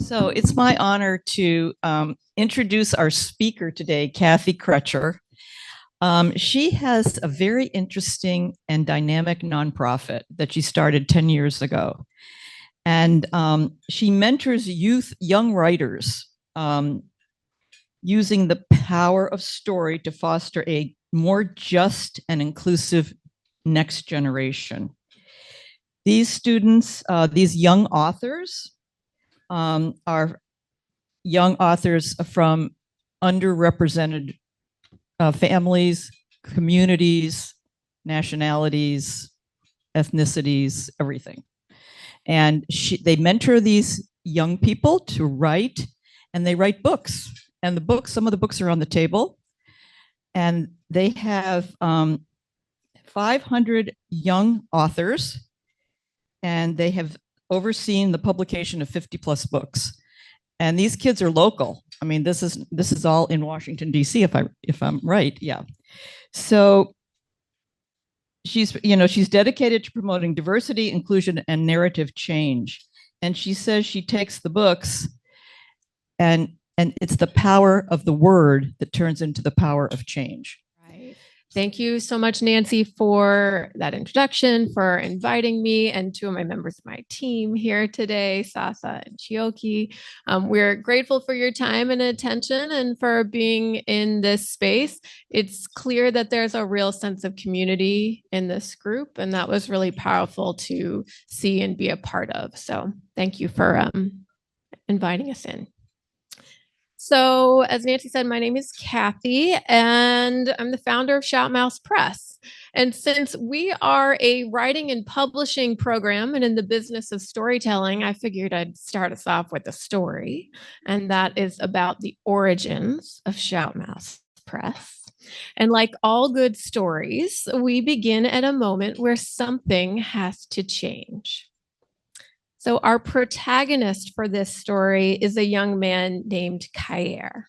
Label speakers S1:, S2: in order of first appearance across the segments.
S1: So it's my honor to introduce our speaker today, Kathy Crutcher. She has a very interesting and dynamic nonprofit that she started 10 years ago. And she mentors young writers using the power of story to foster a more just and inclusive next generation. These students, these young authors, are young authors from underrepresented families, communities, nationalities, ethnicities, everything. And they mentor these young people to write, and they write books. And the books, some of the books are on the table. And they have 500 young authors, and they have overseen the publication of 50 plus books. And these kids are local. I mean, this is all in Washington, D.C., if I'm right. Yeah. So she's dedicated to promoting diversity, inclusion, and narrative change. And she says she takes the books and it's the power of the word that turns into the power of change.
S2: Right. Thank you so much, Nancy, for that introduction, for inviting me and two of my members of my team here today, Sasa and Chioki. We're grateful for your time and attention and for being in this space. It's clear that there's a real sense of community in this group, and that was really powerful to see and be a part of. So thank you for inviting us in. So as Nancy said, my name is Kathy, and I'm the founder of Shout Mouse Press. And since we are a writing and publishing program and in the business of storytelling, I figured I'd start us off with a story. And that is about the origins of Shout Mouse Press. And like all good stories, we begin at a moment where something has to change. So our protagonist for this story is a young man named Kair.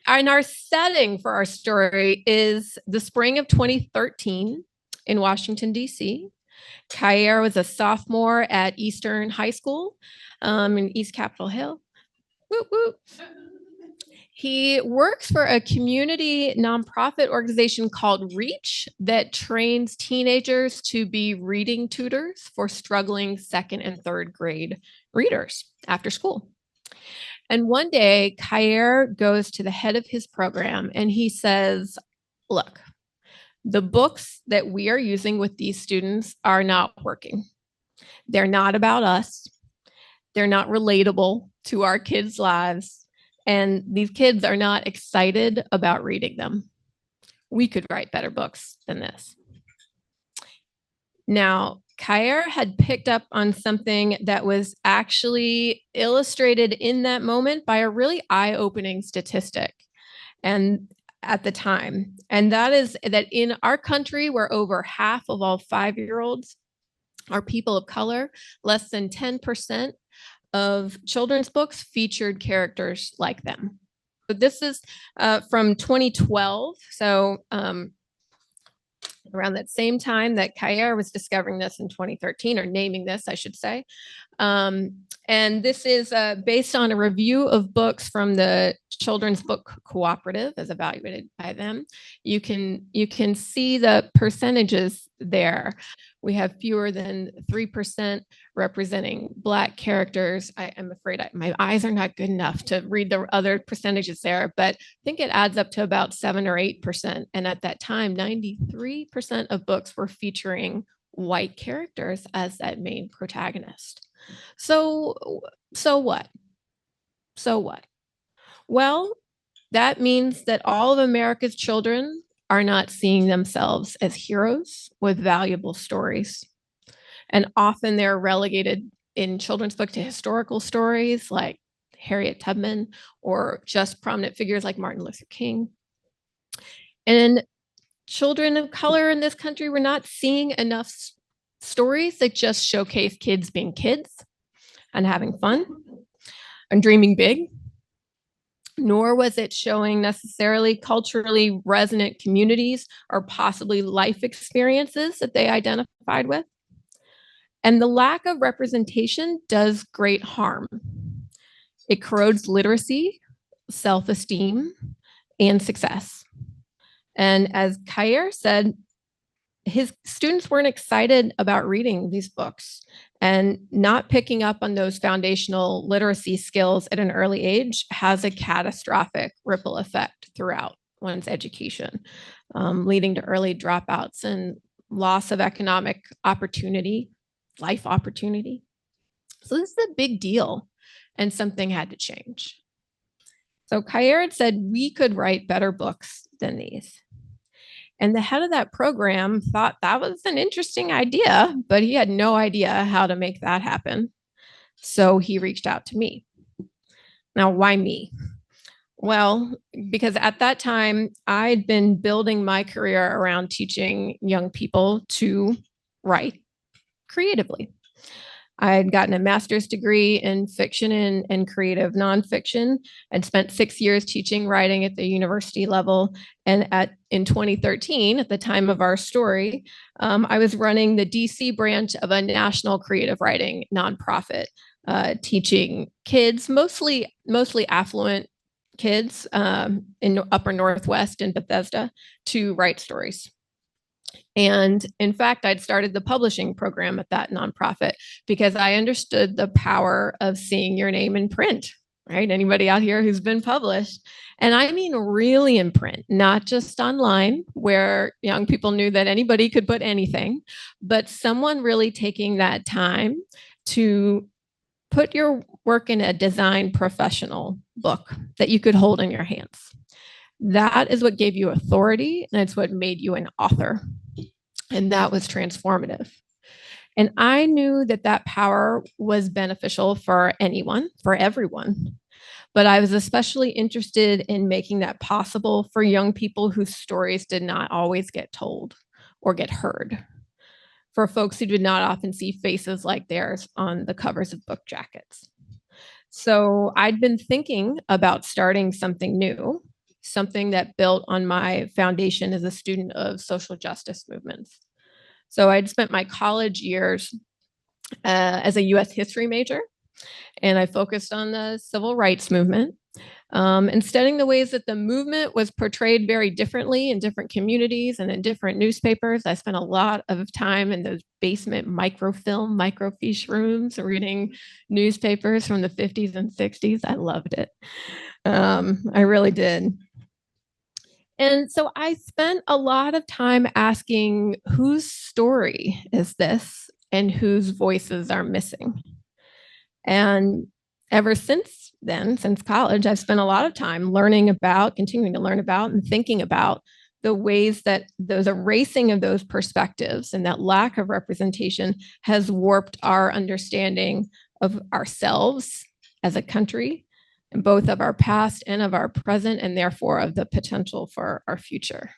S2: And our setting for our story is the spring of 2013 in Washington, D.C. Kair was a sophomore at Eastern High School in East Capitol Hill. Whoop, whoop. He works for a community nonprofit organization called Reach that trains teenagers to be reading tutors for struggling second and third grade readers after school. And one day, Kair goes to the head of his program and he says, look, the books that we are using with these students are not working. They're not about us. They're not relatable to our kids' lives. And these kids are not excited about reading them. We could write better books than this. Now, Kair had picked up on something that was actually illustrated in that moment by a really eye-opening statistic and at the time. And that is that in our country, where over half of all 5-year-olds are people of color, less than 10% of children's books featured characters like them. So this is from 2012. So around that same time that Kair was discovering this in 2013, or naming this, I should say. And this is based on a review of books from the Children's Book Cooperative as evaluated by them. You can see the percentages there. We have fewer than 3% representing Black characters. I'm afraid my eyes are not good enough to read the other percentages there, but I think it adds up to about 7 or 8%. And at that time, 93% of books were featuring white characters as that main protagonist. So what? Well, that means that all of America's children are not seeing themselves as heroes with valuable stories. And often they're relegated in children's books to historical stories like Harriet Tubman or just prominent figures like Martin Luther King. And children of color in this country were not seeing enough stories that just showcase kids being kids and having fun and dreaming big, nor was it showing necessarily culturally resonant communities or possibly life experiences that they identified with. And the lack of representation does great harm. It corrodes literacy, self-esteem, and success. And as Kair said, his students weren't excited about reading these books, and not picking up on those foundational literacy skills at an early age has a catastrophic ripple effect throughout one's education, leading to early dropouts and loss of economic opportunity, life opportunity. So this is a big deal, and something had to change. So Kair had said we could write better books than these. And the head of that program thought that was an interesting idea, but he had no idea how to make that happen. So he reached out to me. Now, why me? Well, because at that time, I'd been building my career around teaching young people to write creatively. I had gotten a master's degree in fiction and creative nonfiction. I'd spent 6 years teaching writing at the university level. And in 2013, at the time of our story, I was running the DC branch of a national creative writing nonprofit, teaching kids, mostly affluent kids in upper Northwest in Bethesda, to write stories. And in fact, I'd started the publishing program at that nonprofit because I understood the power of seeing your name in print, right? Anybody out here who's been published? And I mean, really in print, not just online where young people knew that anybody could put anything, but someone really taking that time to put your work in a design professional book that you could hold in your hands. That is what gave you authority, and it's what made you an author. And that was transformative. And I knew that that power was beneficial for anyone, for everyone. But I was especially interested in making that possible for young people whose stories did not always get told or get heard, for folks who did not often see faces like theirs on the covers of book jackets. So I'd been thinking about starting something new, something that built on my foundation as a student of social justice movements. So I'd spent my college years as a US history major, and I focused on the civil rights movement, and studying the ways that the movement was portrayed very differently in different communities and in different newspapers. I spent a lot of time in those basement microfilm, microfiche rooms reading newspapers from the 50s and 60s. I loved it. I really did. And so I spent a lot of time asking, whose story is this and whose voices are missing? And ever since then, since college, I've spent a lot of time learning about, continuing to learn about, and thinking about the ways that those erasing of those perspectives and that lack of representation has warped our understanding of ourselves as a country, and both of our past and of our present, and therefore of the potential for our future.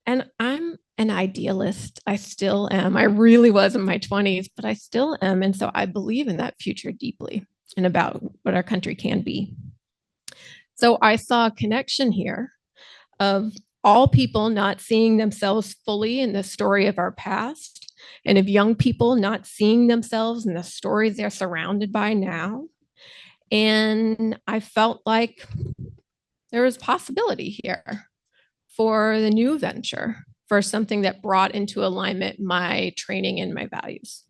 S2: And I'm an idealist. I still am. I really was in my 20s, but I still am. And so I believe in that future deeply and about what our country can be. So I saw a connection here of all people not seeing themselves fully in the story of our past, and of young people not seeing themselves in the stories they're surrounded by now. And I felt like there was possibility here for the new venture, for something that brought into alignment my training and my values.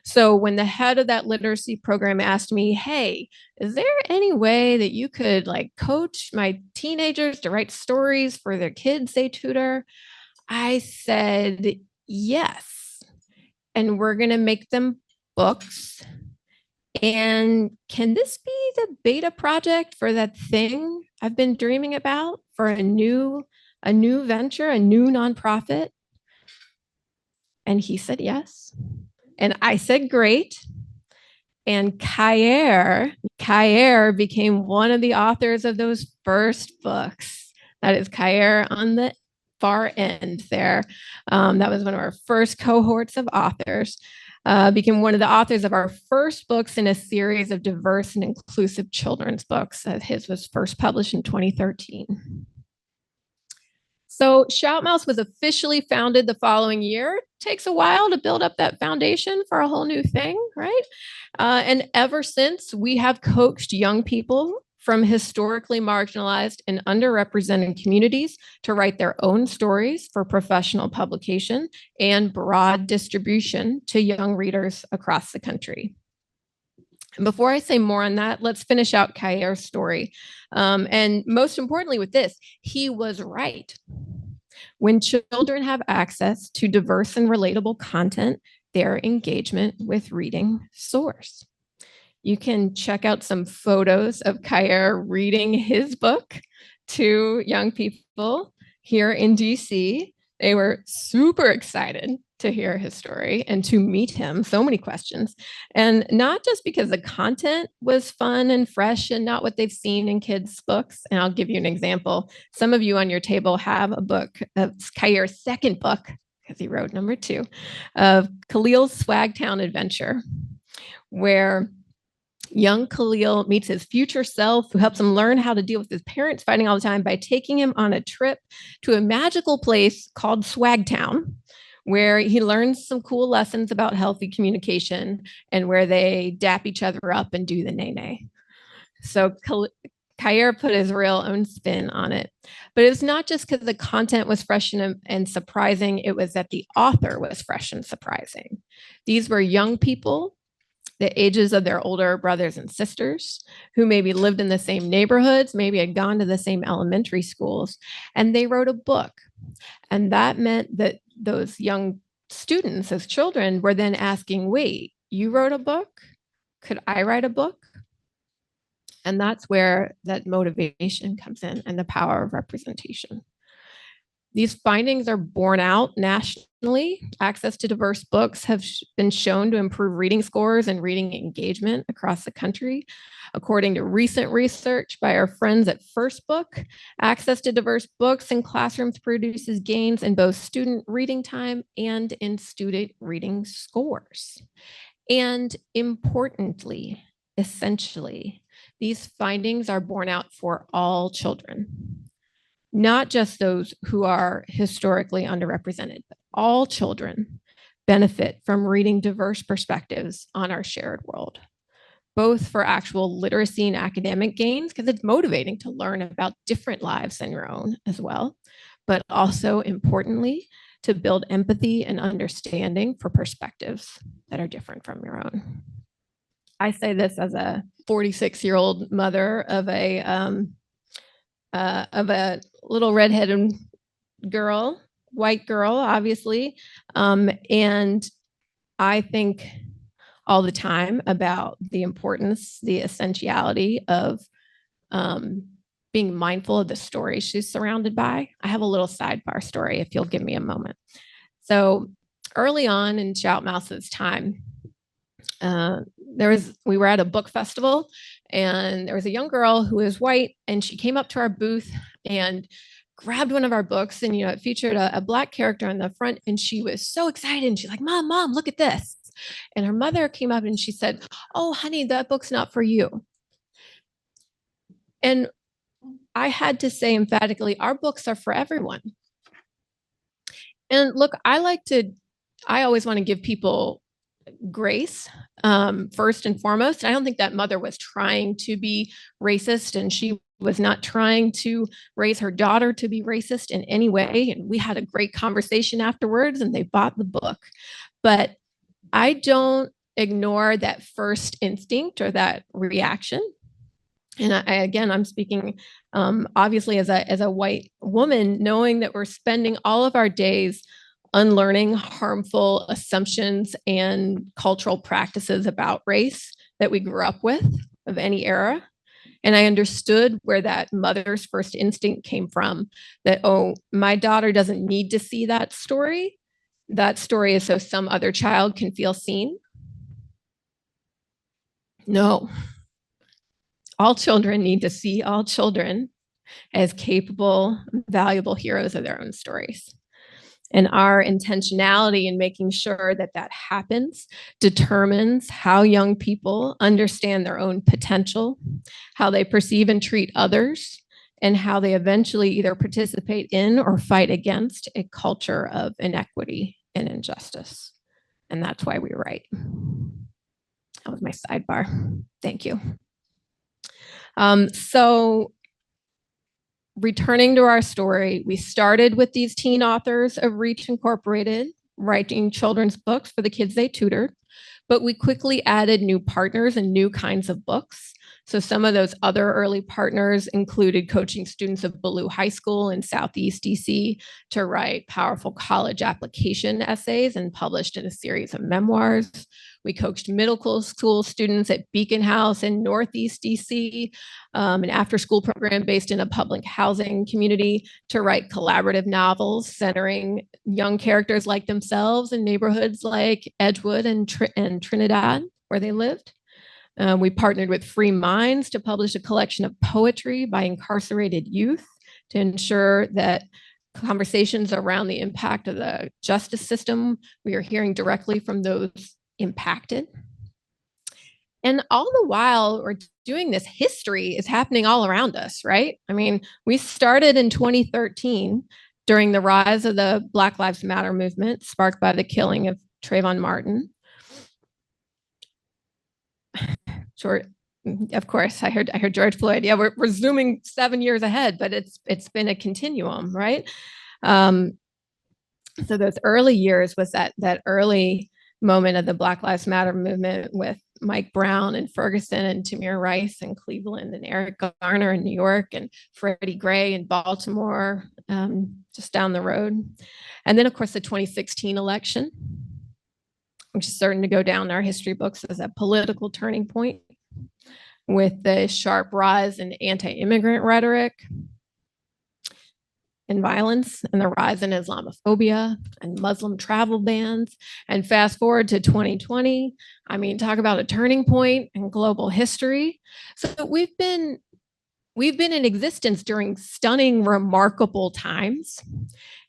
S2: So when the head of that literacy program asked me, hey, is there any way that you could coach my teenagers to write stories for their kids they tutor? I said, yes. And we're going to make them books. And can this be the beta project for that thing I've been dreaming about, for a new venture, a new nonprofit? And he said yes. And I said great. And Kair became one of the authors of those first books. That is Kair on the far end there. That was one of our first cohorts of authors. Became one of the authors of our first books in a series of diverse and inclusive children's books. His was first published in 2013. So Shoutmouse was officially founded the following year, takes a while to build up that foundation for a whole new thing, right? And ever since, we have coached young people from historically marginalized and underrepresented communities to write their own stories for professional publication and broad distribution to young readers across the country. And before I say more on that, let's finish out Kair's story. And most importantly with this, he was right. When children have access to diverse and relatable content, their engagement with reading soars. You can check out some photos of Kair reading his book to young people here in DC. They were super excited to hear his story and to meet him. So many questions. And not just because the content was fun and fresh and not what they've seen in kids' books. And I'll give you an example. Some of you on your table have a book of Kair's second book, because he wrote number 2, of Khalil's Swagtown Adventure, where young Khalil meets his future self, who helps him learn how to deal with his parents fighting all the time by taking him on a trip to a magical place called Swagtown, where he learns some cool lessons about healthy communication and where they dap each other up and do the nay-nay. So Kair put his real own spin on it. But it was not just because the content was fresh and surprising, it was that the author was fresh and surprising. These were young people, the ages of their older brothers and sisters, who maybe lived in the same neighborhoods, maybe had gone to the same elementary schools, and they wrote a book. And that meant that those young students, as children, were then asking, wait, you wrote a book? Could I write a book? And that's where that motivation comes in and the power of representation. These findings are borne out nationally. Access to diverse books have been shown to improve reading scores and reading engagement across the country. According to recent research by our friends at First Book, access to diverse books in classrooms produces gains in both student reading time and in student reading scores. And importantly, essentially, these findings are borne out for all children. Not just those who are historically underrepresented, but all children benefit from reading diverse perspectives on our shared world, both for actual literacy and academic gains, because it's motivating to learn about different lives than your own as well, but also importantly, to build empathy and understanding for perspectives that are different from your own. I say this as a 46-year-old mother of a little redheaded girl, white girl, obviously. And I think all the time about the importance, the essentiality of being mindful of the story she's surrounded by. I have a little sidebar story if you'll give me a moment. So early on in Shoutmouse's time, we were at a book festival, and there was a young girl who was white, and she came up to our booth and grabbed one of our books, and it featured a Black character on the front, and she was so excited, and she's like, Mom, look at this. And her mother came up and she said, oh, honey, that book's not for you. And I had to say emphatically, our books are for everyone. And look, I always want to give people grace first and foremost. I don't think that mother was trying to be racist, and she was not trying to raise her daughter to be racist in any way. And we had a great conversation afterwards, and they bought the book. But I don't ignore that first instinct or that reaction. And I'm speaking obviously as a white woman, knowing that we're spending all of our days unlearning harmful assumptions and cultural practices about race that we grew up with of any era. And I understood where that mother's first instinct came from, that, oh, my daughter doesn't need to see that story. That story is so some other child can feel seen. No. All children need to see all children as capable, valuable heroes of their own stories. And our intentionality in making sure that that happens determines how young people understand their own potential, how they perceive and treat others, and how they eventually either participate in or fight against a culture of inequity and injustice. And that's why we write. That was my sidebar. Thank you. So returning to our story, we started with these teen authors of Reach Incorporated, writing children's books for the kids they tutored, but we quickly added new partners and new kinds of books. So some of those other early partners included coaching students of Ballou High School in Southeast DC to write powerful college application essays and published in a series of memoirs. We coached middle school students at Beacon House in Northeast DC, an after-school program based in a public housing community, to write collaborative novels centering young characters like themselves in neighborhoods like Edgewood and Trinidad, where they lived. We partnered with Free Minds to publish a collection of poetry by incarcerated youth to ensure that conversations around the impact of the justice system, we are hearing directly from those impacted. And all the while we're doing this, history is happening all around us, right? I mean, we started in 2013 during the rise of the Black Lives Matter movement, sparked by the killing of Trayvon Martin. Of course, I heard George Floyd. Yeah, we're zooming 7 years ahead, but it's been a continuum, right? So those early years was that early moment of the Black Lives Matter movement with Mike Brown and Ferguson and Tamir Rice in Cleveland and Eric Garner in New York and Freddie Gray in Baltimore, just down the road. And then, of course, the 2016 election, which is starting to go down our history books as a political turning point, with the sharp rise in anti-immigrant rhetoric and violence and the rise in Islamophobia and Muslim travel bans. And fast forward to 2020, I mean, talk about a turning point in global history. So we've been in existence during stunning, remarkable times.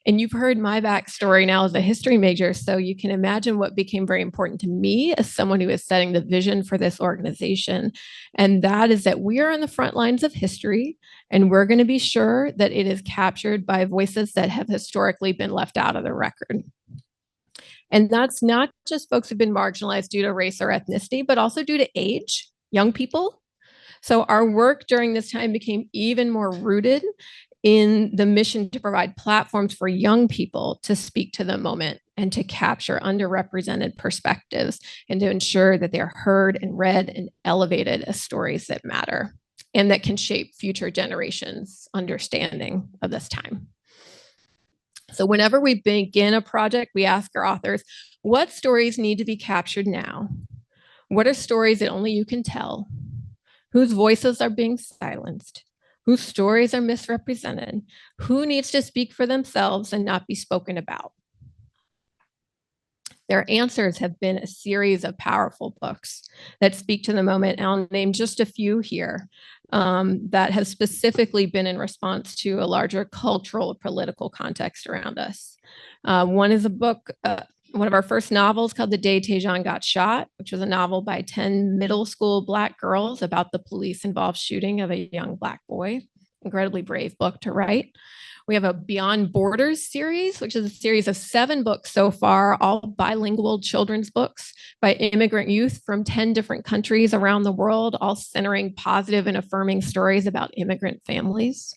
S2: And you've heard my backstory now as a history major, so you can imagine what became very important to me as someone who is setting the vision for this organization. And that is that we are on the front lines of history, and we're going to be sure that it is captured by voices that have historically been left out of the record. And that's not just folks who've been marginalized due to race or ethnicity, but also due to age, young people. So our work during this time became even more rooted in the mission to provide platforms for young people to speak to the moment and to capture underrepresented perspectives and to ensure that they're heard and read and elevated as stories that matter and that can shape future generations' understanding of this time. So whenever we begin a project, we ask our authors, what stories need to be captured now? What are stories that only you can tell? Whose voices are being silenced? Whose stories are misrepresented? Who needs to speak for themselves and not be spoken about? Their answers have been a series of powerful books that speak to the moment. I'll name just a few here that have specifically been in response to a larger cultural or political context around us. One is a book, one of our first novels called The Day Tejan Got Shot, which was a novel by 10 middle school Black girls about the police-involved shooting of a young Black boy. Incredibly brave book to write. We have a Beyond Borders series, which is a series of 7 books so far, all bilingual children's books by immigrant youth from 10 different countries around the world, all centering positive and affirming stories about immigrant families.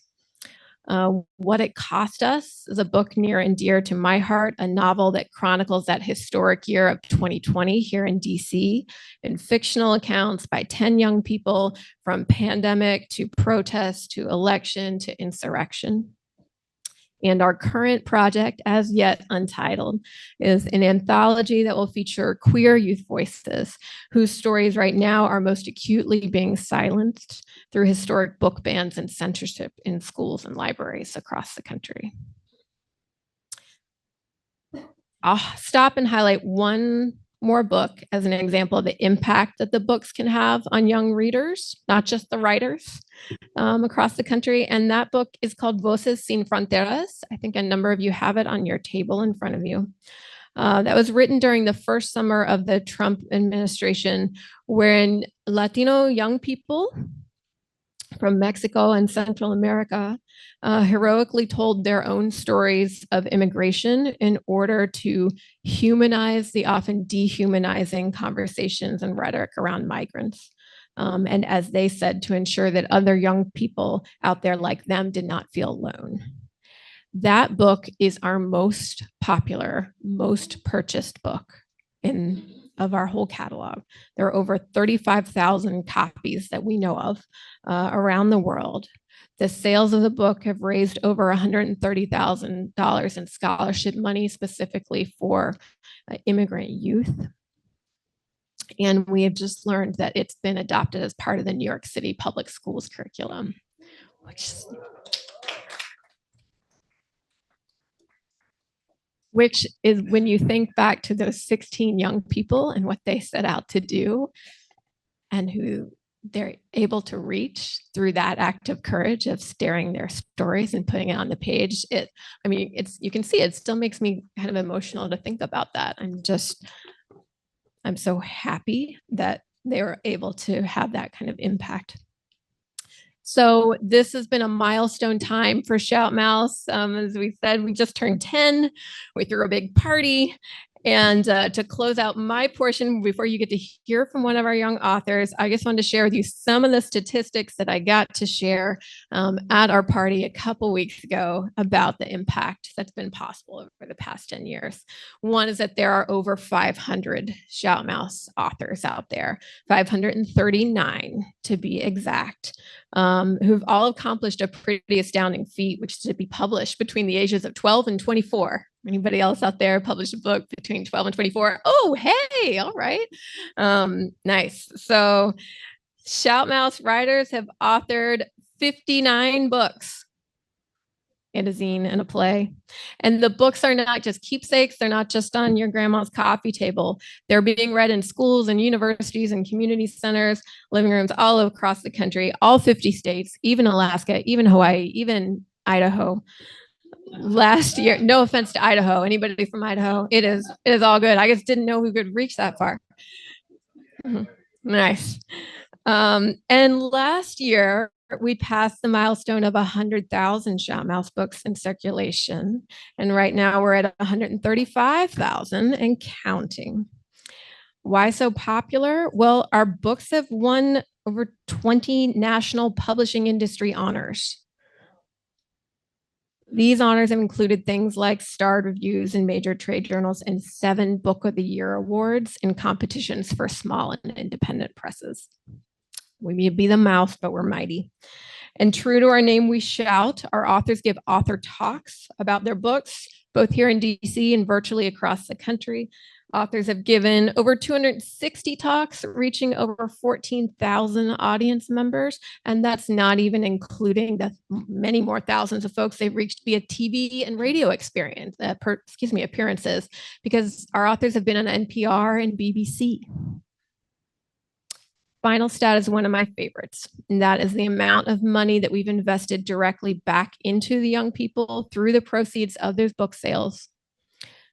S2: What It Cost Us is a book near and dear to my heart, a novel that chronicles that historic year of 2020 here in DC, and fictional accounts by 10 young people from pandemic to protest to election to insurrection. And our current project, as yet untitled, is an anthology that will feature queer youth voices whose stories right now are most acutely being silenced through historic book bans and censorship in schools and libraries across the country. I'll stop and highlight one more book as an example of the impact that the books can have on young readers, not just the writers, across the country. And that book is called Voces Sin Fronteras. I think a number of you have it on your table in front of you. That was written during the first summer of the Trump administration, wherein Latino young people from Mexico and Central America heroically told their own stories of immigration in order to humanize the often dehumanizing conversations and rhetoric around migrants. And as they said, to ensure that other young people out there like them did not feel alone. That book is our most popular, most purchased book of our whole catalog. There are over 35,000 copies that we know of around the world. The sales of the book have raised over $130,000 in scholarship money specifically for immigrant youth. And we have just learned that it's been adopted as part of the New York City public schools curriculum, which is when you think back to those 16 young people and what they set out to do and who they're able to reach through that act of courage of staring their stories and putting it on the page. You can see it still makes me kind of emotional to think about that. I'm so happy that they were able to have that kind of impact. So this has been a milestone time for Shout Mouse. As we said, we just turned 10. We threw a big party. And to close out my portion before you get to hear from one of our young authors, I just wanted to share with you some of the statistics that I got to share at our party a couple weeks ago about the impact that's been possible over the past 10 years. One is that there are over 500 Shout Mouse authors out there, 539 to be exact, who've all accomplished a pretty astounding feat, which is to be published between the ages of 12 and 24. Anybody else out there published a book between 12 and 24? Oh, hey, all right. Nice. So Shout Mouse writers have authored 59 books and a zine and a play. And the books are not just keepsakes. They're not just on your grandma's coffee table. They're being read in schools and universities and community centers, living rooms all across the country, all 50 states, even Alaska, even Hawaii, even Idaho. Last year, no offense to Idaho, anybody from Idaho, it is all good. I just didn't know we could reach that far. Nice. And last year, we passed the milestone of 100,000 Shout Mouse books in circulation. And right now we're at 135,000 and counting. Why so popular? Well, our books have won over 20 national publishing industry honors. These honors have included things like starred reviews in major trade journals and 7 Book of the Year awards in competitions for small and independent presses. We may be the mouse, but we're mighty. And true to our name, we shout. Our authors give author talks about their books, both here in DC and virtually across the country. Authors have given over 260 talks, reaching over 14,000 audience members. And that's not even including the many more thousands of folks they've reached via TV and radio appearances, because our authors have been on NPR and BBC. Final stat is one of my favorites, and that is the amount of money that we've invested directly back into the young people through the proceeds of those book sales,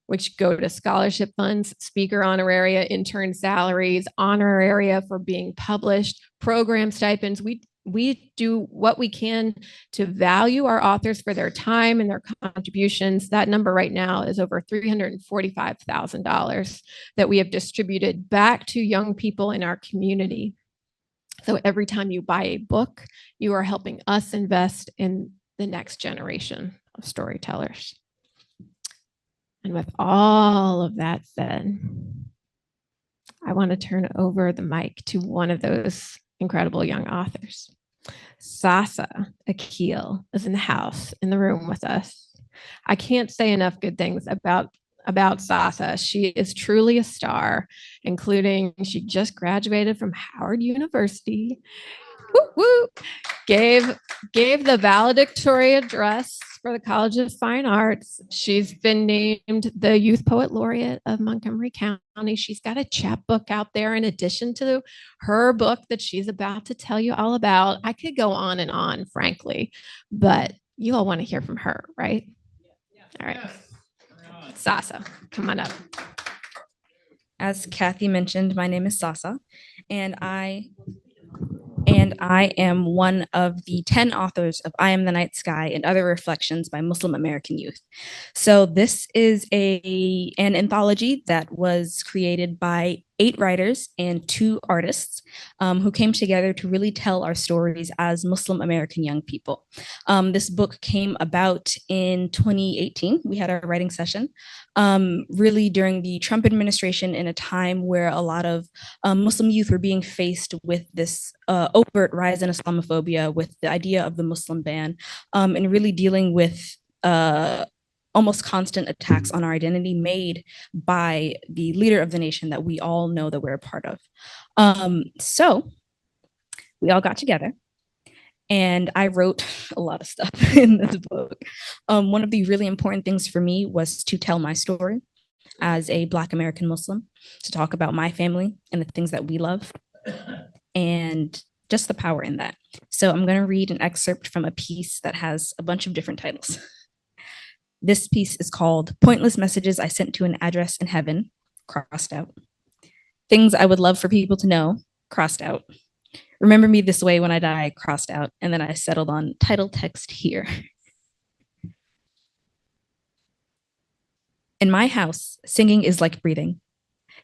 S2: which go to scholarship funds, speaker honoraria, intern salaries, honoraria for being published, program stipends. We do what we can to value our authors for their time and their contributions. That number right now is over $345,000 that we have distributed back to young people in our community. So every time you buy a book, you are helping us invest in the next generation of storytellers. And with all of that said, I want to turn over the mic to one of those incredible young authors. Sasa Akil is in the house, in the room with us. I can't say enough good things about Sasa. She is truly a star, including she just graduated from Howard University. Woo, woo. Gave the valedictory address for the College of Fine Arts. She's been named the Youth Poet Laureate of Montgomery County. She's got a chapbook out there in addition to her book that she's about to tell you all about. I could go on and on, frankly, but you all want to hear from her, right? All right. Sasa, come on up.
S3: As Kathy mentioned, my name is Sasa, and I I am one of the 10 authors of I Am the Night Sky and Other Reflections by Muslim American Youth. So this is an anthology that was created by 8 writers and 2 artists who came together to really tell our stories as Muslim American young people. This book came about in 2018. We had our writing session, really during the Trump administration, in a time where a lot of Muslim youth were being faced with this overt rise in Islamophobia, with the idea of the Muslim ban, and really dealing with almost constant attacks on our identity made by the leader of the nation that we all know that we're a part of. So we all got together and I wrote a lot of stuff in this book. One of the really important things for me was to tell my story as a Black American Muslim, to talk about my family and the things that we love, and just the power in that. So I'm going to read an excerpt from a piece that has a bunch of different titles. This piece is called Pointless Messages I Sent to an Address in Heaven, crossed out. Things I Would Love for People to Know, crossed out. Remember me this way when I die, crossed out. And then I settled on title text here. In my house, singing is like breathing.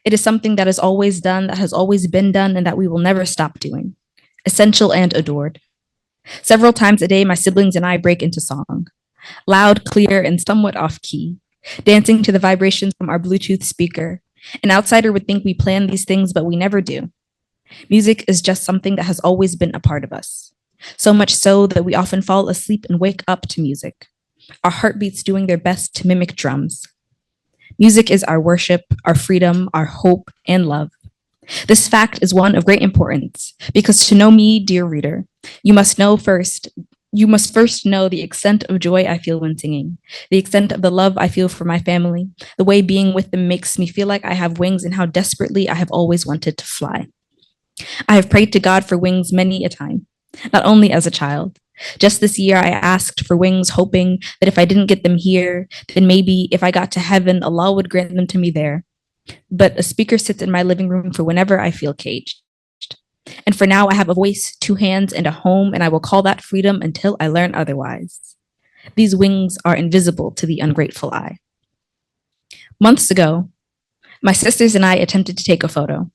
S3: It is something that is always done, that has always been done, and that we will never stop doing. Essential and adored. Several times a day, my siblings and I break into song. Loud, clear, and somewhat off-key, dancing to the vibrations from our Bluetooth speaker. An outsider would think we plan these things, but we never do. Music is just something that has always been a part of us. So much so that we often fall asleep and wake up to music, our heartbeats doing their best to mimic drums. Music is our worship, our freedom, our hope, and love. This fact is one of great importance, because to know me, dear reader, you must first know the extent of joy I feel when singing, the extent of the love I feel for my family, the way being with them makes me feel like I have wings, and how desperately I have always wanted to fly. I have prayed to God for wings many a time, not only as a child. Just this year, I asked for wings, hoping that if I didn't get them here, then maybe if I got to heaven, Allah would grant them to me there. But a speaker sits in my living room for whenever I feel caged. And for now, I have a voice, 2 hands, and a home, and I will call that freedom until I learn otherwise. These wings are invisible to the ungrateful eye. Months ago, my sisters and I attempted to take a photo,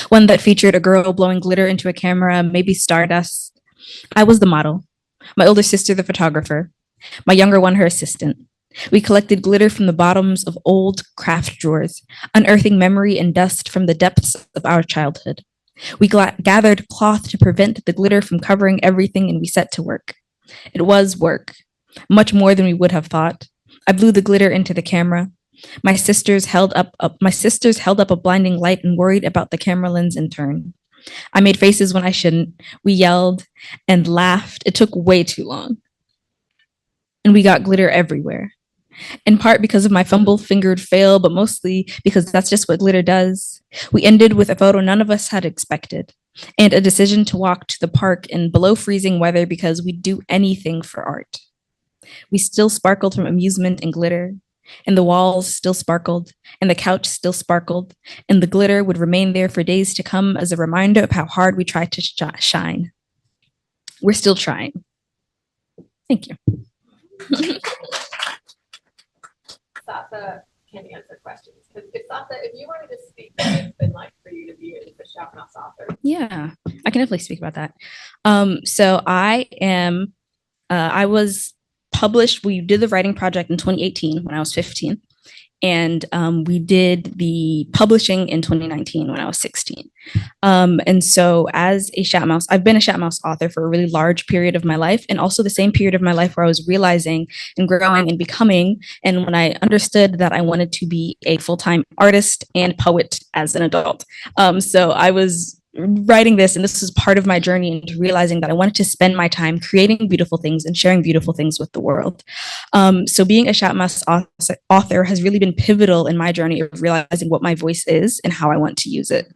S3: one that featured a girl blowing glitter into a camera, maybe stardust. I was the model, my older sister the photographer, my younger one her assistant. We collected glitter from the bottoms of old craft drawers, unearthing memory and dust from the depths of our childhood. We gathered cloth to prevent the glitter from covering everything, and we set to work. It was work, much more than we would have thought. I blew the glitter into the camera. My sisters held up a blinding light and worried about the camera lens in turn. I made faces when I shouldn't. We yelled and laughed. It took way too long. And we got glitter everywhere. In part because of my fumble-fingered fail, but mostly because that's just what glitter does. We ended with a photo none of us had expected, and a decision to walk to the park in below freezing weather because we'd do anything for art. We still sparkled from amusement and glitter, and the walls still sparkled, and the couch still sparkled, and the glitter would remain there for days to come as a reminder of how hard we tried to shine. We're still trying. Thank you.
S2: Sasa can answer questions. Because Sasa, if you wanted to speak, what it's been like for you to be the Shout Mouse author.
S3: Yeah, I can definitely speak about that. So I was published, we did the writing project in 2018 when I was 15. And we did the publishing in 2019 when I was 16. And so as a Shout Mouse, I've been a Shout Mouse author for a really large period of my life, and also the same period of my life where I was realizing and growing and becoming, and when I understood that I wanted to be a full-time artist and poet as an adult. So I was writing this, and this was part of my journey into realizing that I wanted to spend my time creating beautiful things and sharing beautiful things with the world. So being a Shout Mouse author has really been pivotal in my journey of realizing what my voice is and how I want to use it.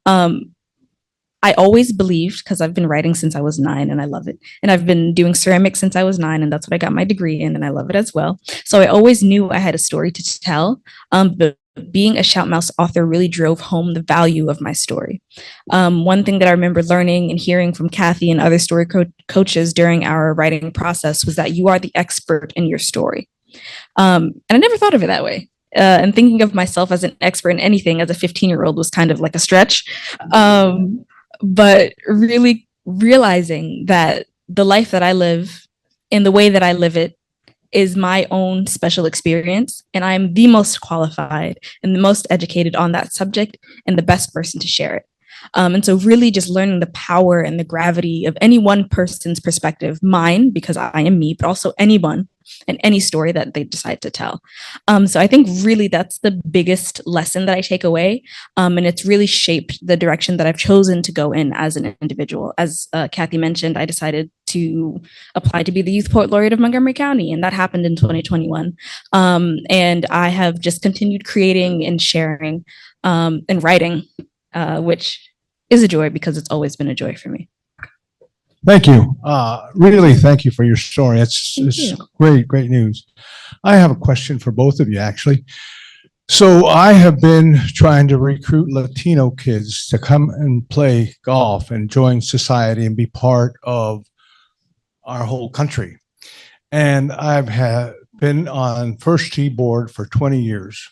S3: I always believed, because I've been writing since I was 9 and I love it. And I've been doing ceramics since I was 9, and that's what I got my degree in, and I love it as well. So I always knew I had a story to tell. But being a Shout Mouse author really drove home the value of my story. One thing that I remember learning and hearing from Kathy and other story coaches during our writing process was that you are the expert in your story. And I never thought of it that way. And thinking of myself as an expert in anything as a 15-year-old was kind of like a stretch. But really realizing that the life that I live in the way that I live it is my own special experience, and I'm the most qualified and the most educated on that subject and the best person to share it. And so really just learning the power and the gravity of any one person's perspective, mine, because I am me, but also anyone and any story that they decide to tell. So I think really that's the biggest lesson that I take away. And it's really shaped the direction that I've chosen to go in as an individual. As Kathy mentioned, I decided to apply to be the Youth Poet Laureate of Montgomery County, and that happened in 2021. And I have just continued creating and sharing and writing, which is a joy because it's always been a joy for me.
S4: Thank you. Really, thank you for your story. It's great news. I have a question for both of you, actually. So I have been trying to recruit Latino kids to come and play golf and join society and be part of our whole country. And I've been on First Tee board for 20 years.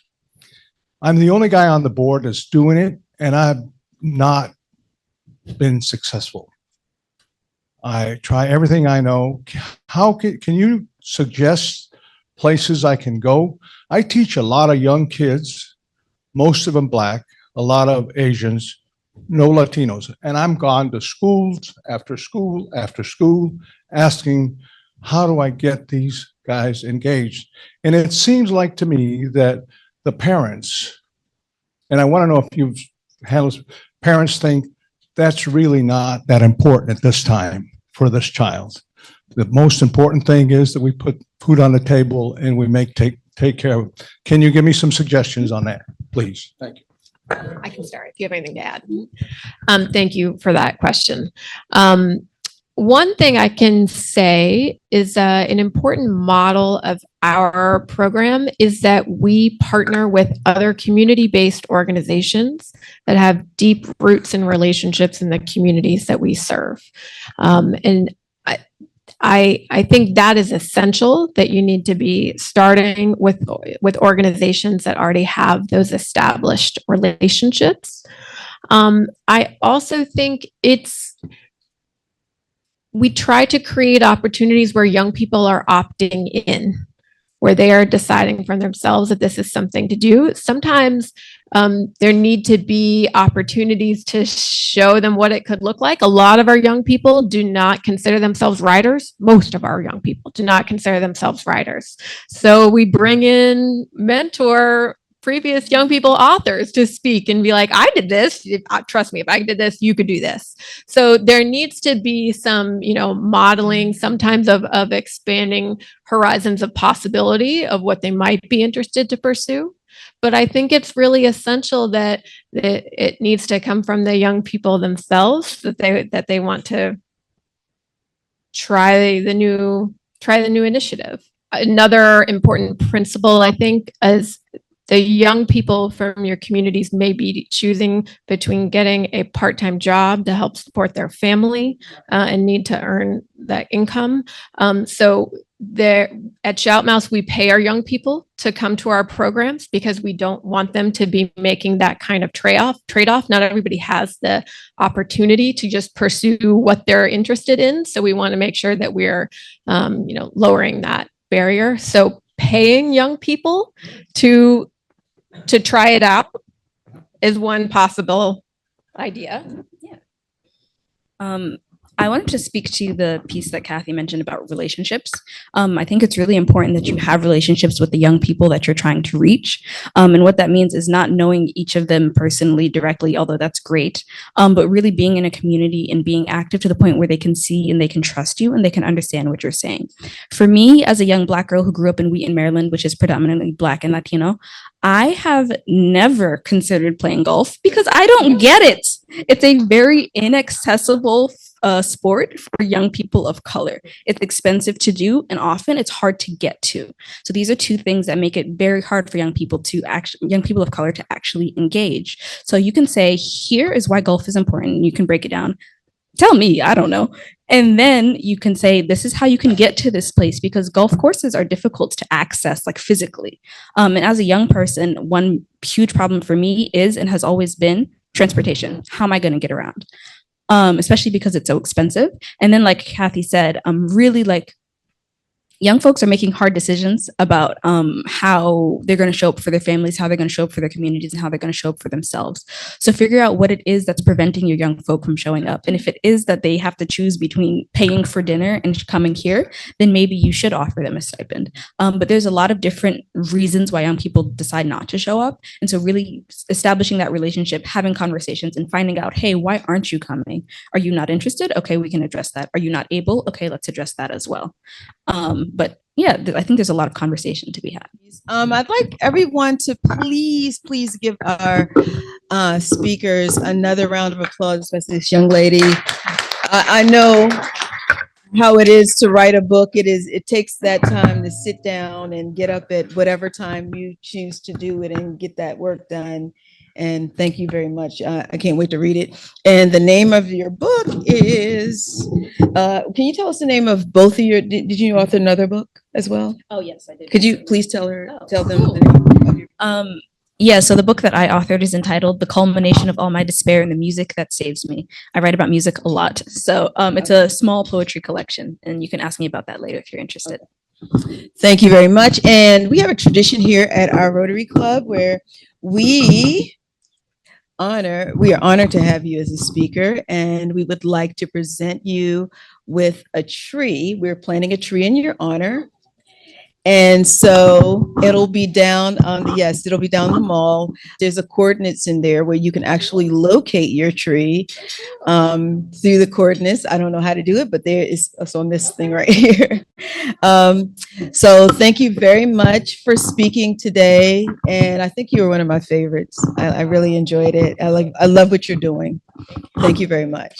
S4: I'm the only guy on the board that's doing it, and I've not been successful. I try everything I know. How can you suggest places I can go? I teach a lot of young kids, most of them Black, a lot of Asians, no Latinos. And I'm gone to schools after school after school asking, how do I get these guys engaged? And it seems like to me that the parents, and I want to know if you've handled, parents think that's really not that important at this time for this child. The most important thing is that we put food on the table and we take care of it. Can you give me some suggestions on that, please? Thank you.
S2: I can start if you have anything to add. Thank you for that question. One thing I can say is an important model of our program is that we partner with other community-based organizations that have deep roots and relationships in the communities that we serve. And I think that is essential, that you need to be starting with organizations that already have those established relationships. I also think we try to create opportunities where young people are opting in, where they are deciding for themselves that this is something to do. Sometimes there need to be opportunities to show them what it could look like. A lot of our young people do not consider themselves writers. Most of our young people do not consider themselves writers. So we bring in previous young people authors to speak and be like, I did this. Trust me, if I did this, you could do this. So there needs to be some, modeling sometimes of expanding horizons of possibility of what they might be interested to pursue. But I think it's really essential that it needs to come from the young people themselves, that they want to try the new initiative. Another important principle, I think, is the young people from your communities may be choosing between getting a part-time job to help support their family and need to earn that income. So there at Shout Mouse, we pay our young people to come to our programs because we don't want them to be making that kind of trade-off. Not everybody has the opportunity to just pursue what they're interested in. So we want to make sure that we're, lowering that barrier. So paying young people to try it out is one possible idea.
S3: Yeah. I wanted to speak to the piece that Kathy mentioned about relationships. I think it's really important that you have relationships with the young people that you're trying to reach. And what that means is not knowing each of them personally directly, although that's great, but really being in a community and being active to the point where they can see and they can trust you and they can understand what you're saying. For me, as a young Black girl who grew up in Wheaton, Maryland, which is predominantly Black and Latino, I have never considered playing golf because I don't get it. It's a very inaccessible a sport for young people of color. It's expensive to do, and often it's hard to get to. So these are two things that make it very hard for young people of color to actually engage. So you can say, here is why golf is important. You can break it down. Tell me, I don't know. And then you can say, this is how you can get to this place, because golf courses are difficult to access, like physically. And as a young person, one huge problem for me is and has always been transportation. How am I going to get around? Especially because it's so expensive. And then, like Kathy said, really like young folks are making hard decisions about how they're going to show up for their families, how they're going to show up for their communities, and how they're going to show up for themselves. So figure out what it is that's preventing your young folk from showing up. And if it is that they have to choose between paying for dinner and coming here, then maybe you should offer them a stipend. But there's a lot of different reasons why young people decide not to show up. And so really establishing that relationship, having conversations and finding out, hey, why aren't you coming? Are you not interested? Okay, we can address that. Are you not able? Okay, let's address that as well. But yeah, I think there's a lot of conversation to be had.
S5: I'd like everyone to please give our speakers another round of applause, especially this young lady. I know how it is to write a book. It takes that time to sit down and get up at whatever time you choose to do it and get that work done. And thank you very much. I can't wait to read it. And the name of your book is, can you tell us the name of both of your, did you author another book as well?
S3: Oh, yes, I did.
S5: Could you please tell them
S3: cool.
S5: the name of your
S3: Yeah, so the book that I authored is entitled The Culmination of All My Despair and the Music That Saves Me. I write about music a lot. So it's a small poetry collection, and you can ask me about that later if you're interested.
S5: Thank you very much. And we have a tradition here at our Rotary Club where we are honored to have you as a speaker, and we would like to present you with a tree. We're planting a tree in your honor. And so it'll be down the mall. There's a coordinates in there where you can actually locate your tree through the coordinates. I don't know how to do it, but there is also on this thing right here. So thank you very much for speaking today. And I think you were one of my favorites. I really enjoyed it. I love what you're doing. Thank you very much.